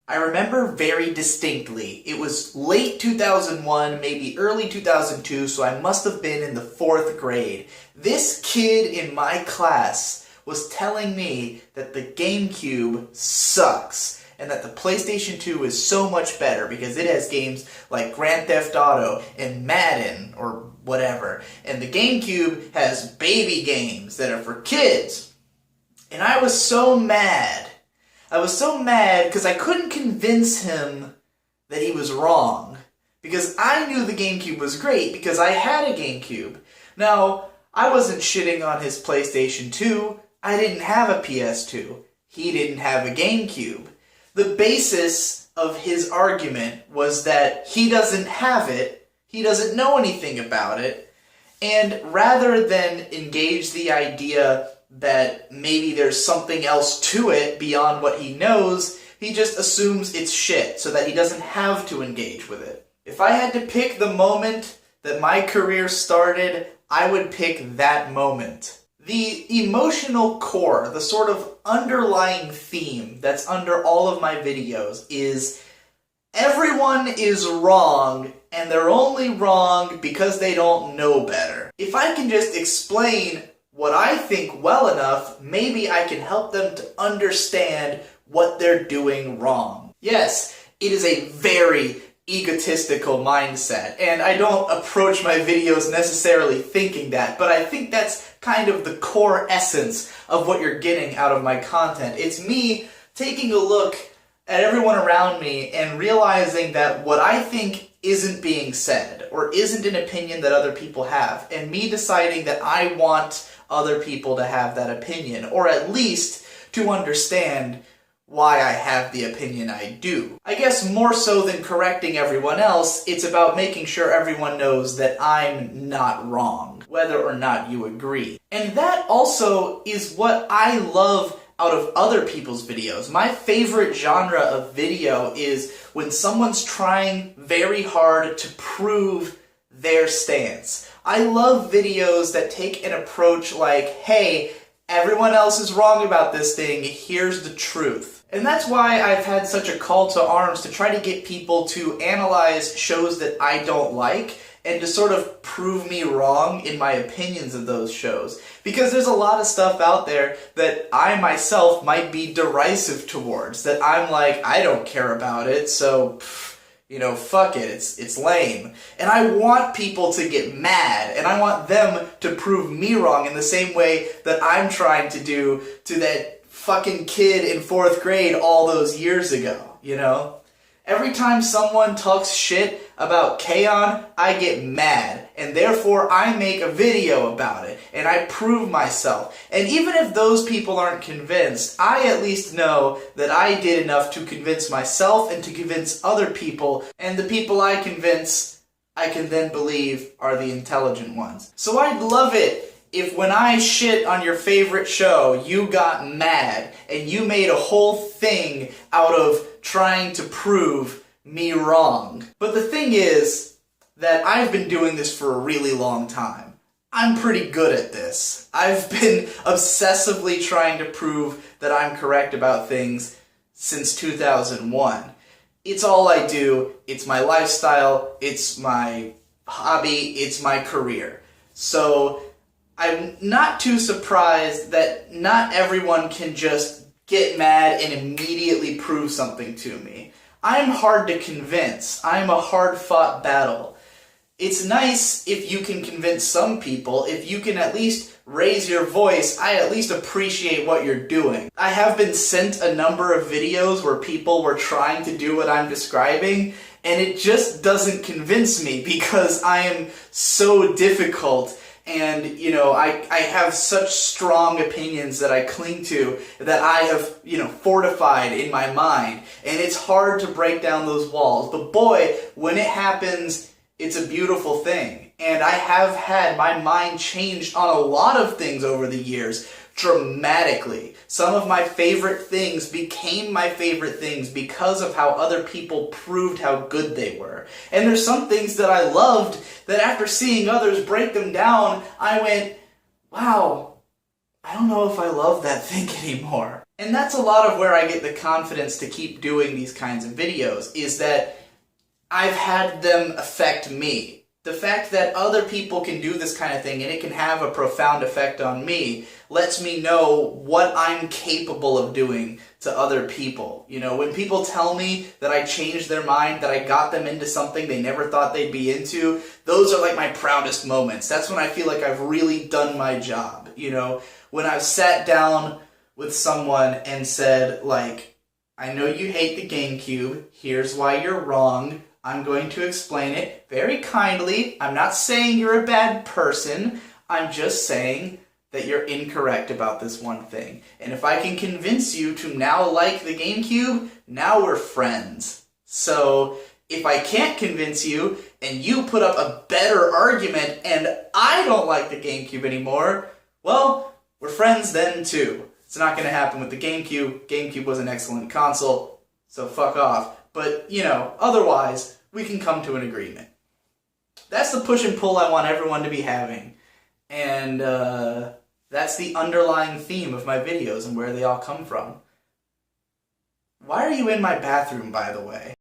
I remember very distinctly. It was late 2001, maybe early 2002, so I must have been in the 4th grade. This kid in my class was telling me that the GameCube sucks and that the PlayStation 2 is so much better because it has games like Grand Theft Auto and Madden or whatever. And the GameCube has baby games that are for kids. And I was so mad. I was so mad because I couldn't convince him that he was wrong. Because I knew the GameCube was great because I had a GameCube. Now, I wasn't shitting on his PlayStation 2. I didn't have a PS2. He didn't have a GameCube. The basis of his argument was that he doesn't have it, he doesn't know anything about it, and rather than engage the idea that maybe there's something else to it beyond what he knows, he just assumes it's shit so that he doesn't have to engage with it. If I had to pick the moment that my career started, I would pick that moment. The emotional core, the sort of underlying theme that's under all of my videos is everyone is wrong and they're only wrong because they don't know better. If I can just explain what I think well enough, maybe I can help them to understand what they're doing wrong. Yes, it is a very egotistical mindset, and I don't approach my videos necessarily thinking that, but I think that's kind of the core essence of what you're getting out of my content. It's me taking a look at everyone around me and realizing that what I think isn't being said, or isn't an opinion that other people have, and me deciding that I want other people to have that opinion, or at least to understand why I have the opinion I do. I guess more so than correcting everyone else, it's about making sure everyone knows that I'm not wrong, whether or not you agree. And that also is what I love out of other people's videos. My favorite genre of video is when someone's trying very hard to prove their stance. I love videos that take an approach like, hey, everyone else is wrong about this thing, here's the truth. And that's why I've had such a call to arms to try to get people to analyze shows that I don't like and to sort of prove me wrong in my opinions of those shows. Because there's a lot of stuff out there that I myself might be derisive towards, that I'm like, I don't care about it, so you know, fuck it, it's lame. And I want people to get mad, and I want them to prove me wrong in the same way that I'm trying to do to that fucking kid in 4th grade all those years ago, you know? Every time someone talks shit about K-On!, I get mad, and therefore I make a video about it, and I prove myself. And even if those people aren't convinced, I at least know that I did enough to convince myself and to convince other people, and the people I convince, I can then believe are the intelligent ones. So I'd love it if when I shit on your favorite show, you got mad, and you made a whole thing out of trying to prove me wrong. But the thing is that I've been doing this for a really long time. I'm pretty good at this. I've been obsessively trying to prove that I'm correct about things since 2001. It's all I do, it's my lifestyle, it's my hobby, it's my career. So I'm not too surprised that not everyone can just get mad and immediately prove something to me. I'm hard to convince. I'm a hard-fought battle. It's nice if you can convince some people. If you can at least raise your voice, I at least appreciate what you're doing. I have been sent a number of videos where people were trying to do what I'm describing, and it just doesn't convince me because I am so difficult. And, you know, I have such strong opinions that I cling to that I have, you know, fortified in my mind. And it's hard to break down those walls. But boy, when it happens, it's a beautiful thing. And I have had my mind changed on a lot of things over the years, dramatically. Some of my favorite things became my favorite things because of how other people proved how good they were. And there's some things that I loved that after seeing others break them down, I went, wow, I don't know if I love that thing anymore. And that's a lot of where I get the confidence to keep doing these kinds of videos, is that I've had them affect me. The fact that other people can do this kind of thing and it can have a profound effect on me lets me know what I'm capable of doing to other people. You know, when people tell me that I changed their mind, that I got them into something they never thought they'd be into, those are like my proudest moments. That's when I feel like I've really done my job. You know, when I've sat down with someone and said, like, I know you hate the GameCube, here's why you're wrong, I'm going to explain it very kindly. I'm not saying you're a bad person. I'm just saying that you're incorrect about this one thing. And if I can convince you to now like the GameCube, now we're friends. So if I can't convince you and you put up a better argument and I don't like the GameCube anymore, well, we're friends then too. It's not going to happen with the GameCube. GameCube was an excellent console, so fuck off. But, you know, otherwise, we can come to an agreement. That's the push and pull I want everyone to be having. And that's the underlying theme of my videos and where they all come from. Why are you in my bathroom, by the way?